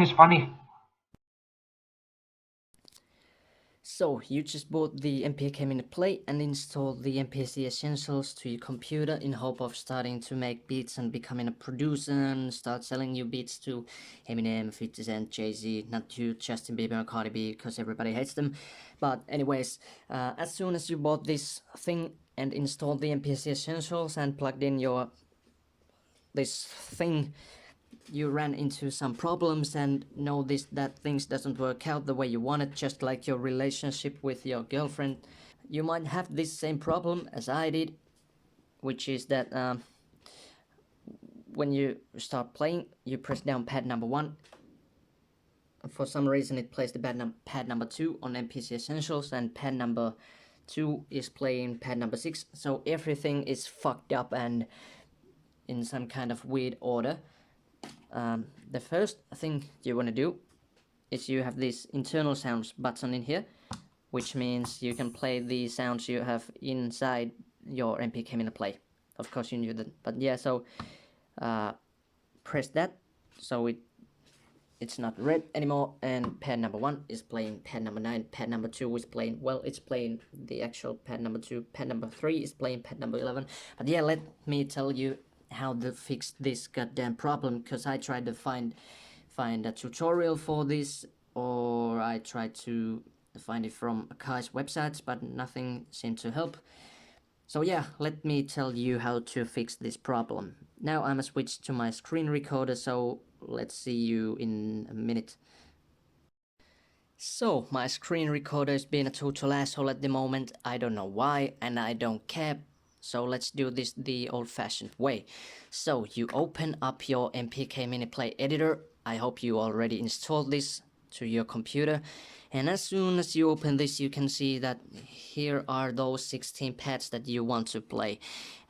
thing is funny. So you just bought the MPK Mini Play and installed the MPC Essentials to your computer in hope of starting to make beats and becoming a producer and start selling your beats to Eminem, 50 Cent, Jay-Z, not to Justin Bieber or Cardi B because everybody hates them. But anyways, as soon as you bought this thing and installed the MPC Essentials and plugged in this thing, you ran into some problems and noticed that things doesn't work out the way you wanted, just like your relationship with your girlfriend. You might have this same problem as I did, which is that when you start playing, you press down pad number 1. For some reason it plays the pad number 2 on MPC Essentials, and pad number 2 is playing pad number 6, so everything is fucked up and in some kind of weird order. The first thing you want to do is you have this internal sounds button in here, which means you can play the sounds you have inside your MPK Mini Play. Of course you knew that, but yeah, so press that so it's not red anymore, and pad number 1 is playing pad number 9, pad number 2 is playing, well, it's playing the actual pad number 2, pad number 3 is playing pad number 11. But yeah, let me tell you how to fix this goddamn problem, because I tried to find a tutorial for this, or I tried to find it from Akai's websites, but nothing seemed to help. So yeah, let me tell you how to fix this problem. Now I'm gonna switch to my screen recorder, so let's see you in a minute. So my screen recorder is being a total asshole at the moment. I don't know why, and I don't care. So let's do this the old-fashioned way. So you open up your MPK Mini Play Editor. I hope you already installed this to your computer. And as soon as you open this, you can see that here are those 16 pads that you want to play.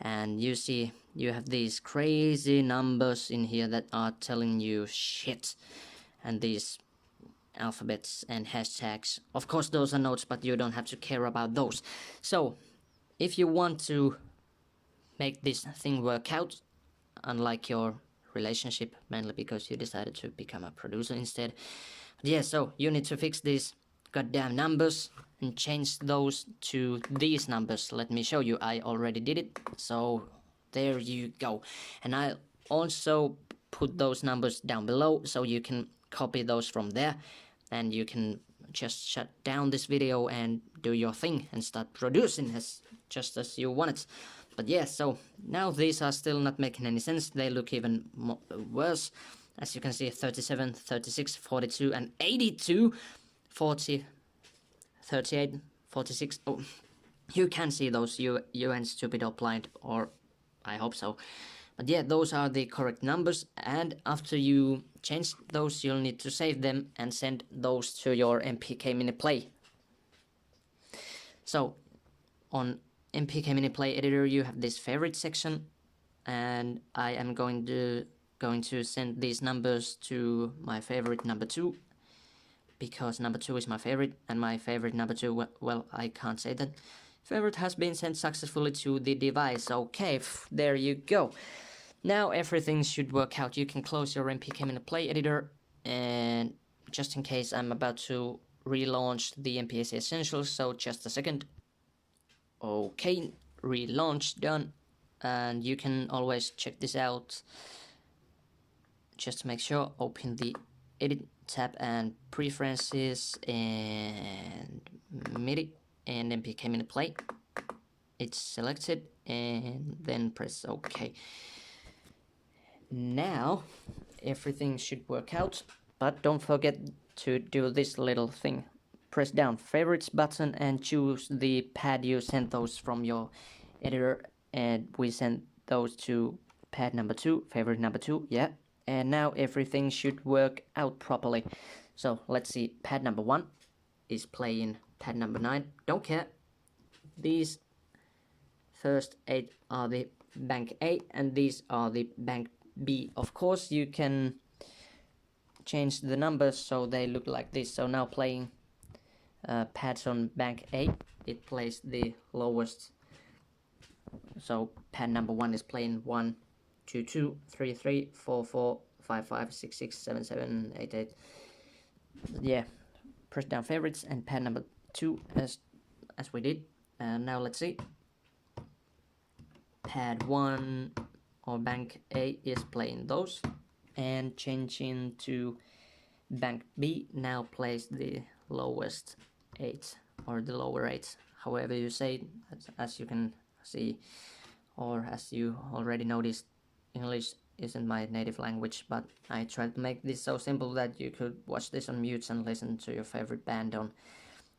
And you see you have these crazy numbers in here that are telling you shit. And these alphabets and hashtags. Of course those are notes, but you don't have to care about those. So if you want to make this thing work out, unlike your relationship, mainly because you decided to become a producer instead. But yeah, so you need to fix these goddamn numbers and change those to these numbers. Let me show you, I already did it. So there you go. And I also put those numbers down below so you can copy those from there, and you can just shut down this video and do your thing and start producing just as you want it. But yeah, so now these are still not making any sense. They look even worse. As you can see, 37, 36, 42, and 82, 40, 38, 46. Oh, you can see those. You ain't stupid or blind, or I hope so. But yeah, those are the correct numbers, and after you change those, you'll need to save them and send those to your MPK Mini Play. So on MPK Mini Play Editor, you have this favorite section, and I am going to send these numbers to my favorite number 2, because number 2 is my favorite, and my favorite number 2, well, I can't say that. Favorite has been sent successfully to the device. Okay, there you go. Now everything should work out. You can close your MPK Mini Play Editor, and just in case, I'm about to relaunch the MPC Essentials, so just a second. Okay, relaunch done, and you can always check this out. Just to make sure, open the Edit tab and Preferences and MIDI and MPK Mini Play. It's selected, and then press OK. Now everything should work out, but don't forget to do this little thing. Press down favorites button and choose the pad you sent those from your editor, and we sent those to pad number 2, favorite number 2, yeah. And now everything should work out properly. So let's see, pad number 1 is playing pad number 9, don't care. These first 8 are the bank A, and these are the bank B. Of course you can change the numbers so they look like this. So now playing pads on bank A, it plays the lowest. So pad number 1 is playing 1, 2, 2, 3, 3, 4, 4, 55667788. Yeah, press down favorites and pad number 2 as we did. And now let's see. Pad 1 or bank A is playing those, and changing to bank B now plays the lowest 8 or the lower 8, however you say it. As you can see, or as you already noticed, English isn't my native language, but I tried to make this so simple that you could watch this on mute and listen to your favorite band on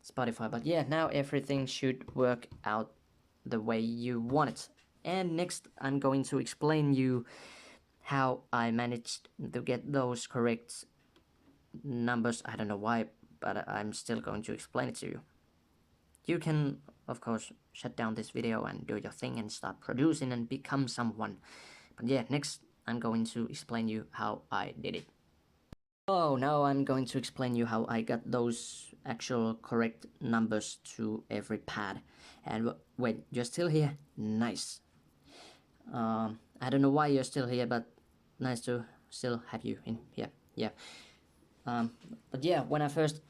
Spotify. But yeah, now everything should work out the way you want it. And next I'm going to explain you how I managed to get those correct numbers. I don't know why, but I'm still going to explain it to you. You can, of course, shut down this video and do your thing and start producing and become someone. But yeah, next I'm going to explain you how I did it. Oh, now I'm going to explain you how I got those actual correct numbers to every pad. And wait, you're still here? Nice. I don't know why you're still here, but nice to still have you in here. Yeah. But yeah, when I first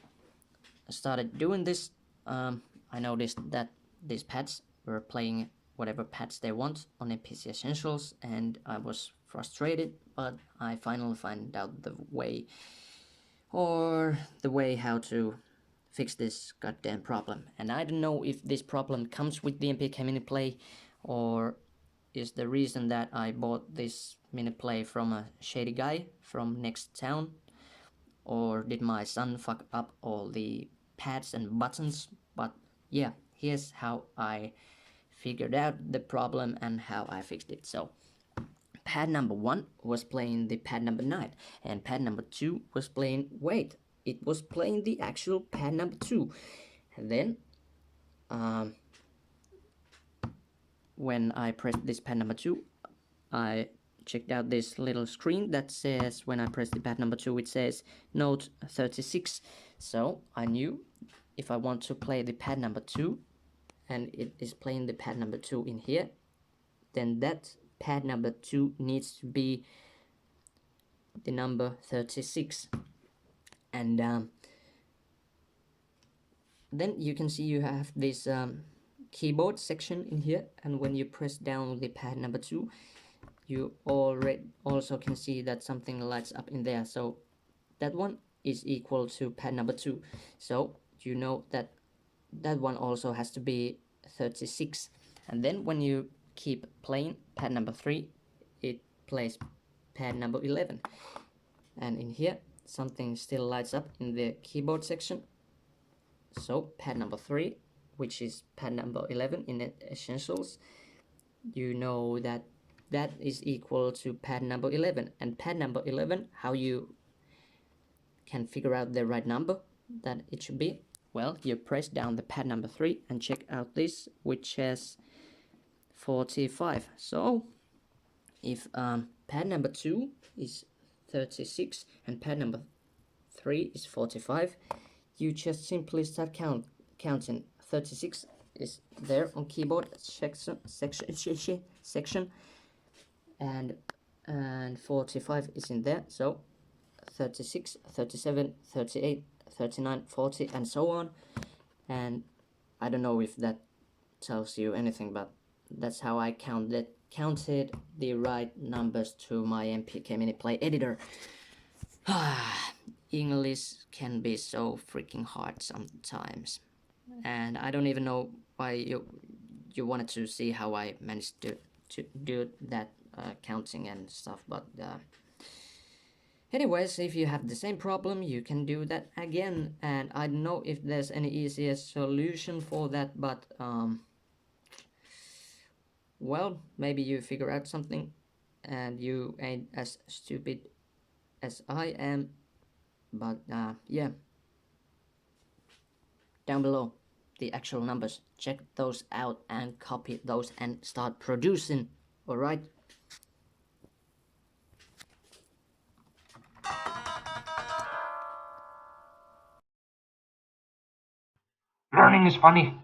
started doing this, I noticed that these pads were playing whatever pads they want on MPC Essentials, and I was frustrated, but I finally found out the way how to fix this goddamn problem. And I don't know if this problem comes with the MPK Mini Play, or is the reason that I bought this mini play from a shady guy from next town, or did my son fuck up all the pads and buttons. But yeah, here's how I figured out the problem and how I fixed it. So pad number 1 was playing the pad number 9, and pad number 2 was playing, wait, it was playing the actual pad number 2. And then when I pressed this pad number 2, I checked out this little screen that says, when I press the pad number 2, it says note 36. So I knew if I want to play the pad number 2 and it is playing the pad number 2 in here, then that pad number 2 needs to be the number 36. And then you can see you have this keyboard section in here, and when you press down the pad number 2, you also can see that something lights up in there. So that one is equal to pad number 2, so you know that that one also has to be 36. And then when you keep playing pad number 3, it plays pad number 11, and in here something still lights up in the keyboard section. So pad number 3, which is pad number 11 in Essentials, you know that that is equal to pad number 11. And pad number 11, how you can figure out the right number that it should be? Well, you press down the pad number 3 and check out this, which has 45. So if pad number 2 is 36 and pad number 3 is 45, you just simply start counting. 36 is there on keyboard section, and 45 is in there. So 36, 37, 38, 39, 40, and so on. And I don't know if that tells you anything, but that's how I counted the right numbers to my MPK Mini Play Editor. English can be so freaking hard sometimes, and I don't even know why you wanted to see how I managed to do that counting and stuff. But anyways, if you have the same problem, you can do that again, and I don't know if there's any easier solution for that, but well, maybe you figure out something and you ain't as stupid as I am. But yeah, down below the actual numbers, check those out and copy those and start producing. All right. Learning is funny.